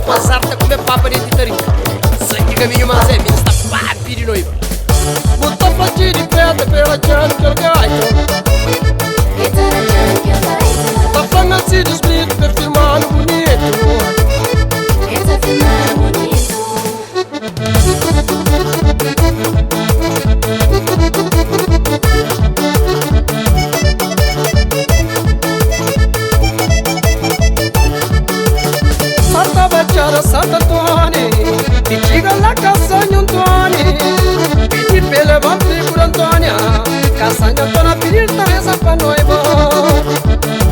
uma sarta come papa de titari. Sangue caminho mas é minha está papi de noiva. Botou fatia de pedra pela chance que eu gaito. Tá falando se desbrito, perfilmando bonito. Essa filmando bonito. Santa Bacciara, Santa Tony, ti diga la casa di Antoni. Pidi pele vampi por Antônia, casa di Antona pedir Teresa pra noiva.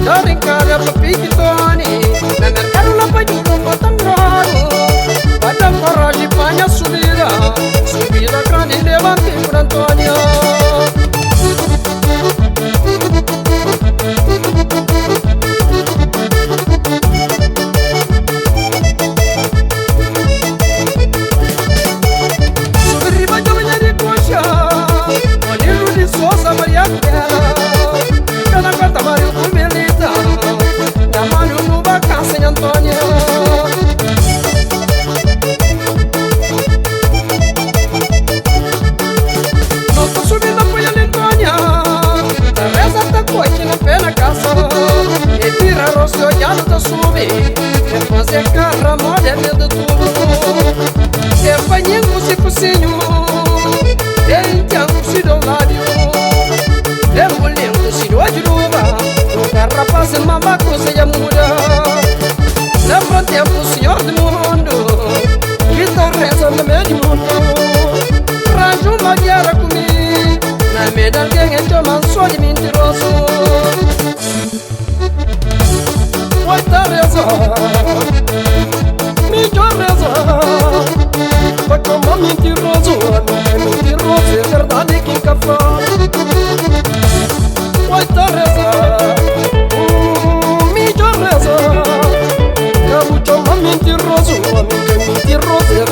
Dar em casa pra pique Tony, na mercado la paguita botam raro. Badam coragem panha subida, subida grande levante por Antônia. Maria Bela, cada quarta Mario com Melita, da Mario no Bacassa em Antônia. Não tô subindo a folha de Antônia, Teresa tá coite na pé na casa. E tira rosto olhando tá sube, e fazer carra molha medo tudo. E banhinho com se focinho, e entendo se do lábio. É mulher do Ciro Ajuruba, o carrapaz em mamaco se já muda. Lembra tempo o senhor do mundo, que tá rezando no meio do mundo. Ranjo uma guerra comigo, na medalha quem é chamado só de mentiroso. Oi, tá rezando, me deu rezando. Vai como mentiroso, não é mentiroso, é verdade quem cá fala. Oi, tá rezando, me deu rezando. Eu vou chamar mentiroso, amigo é mentiroso, é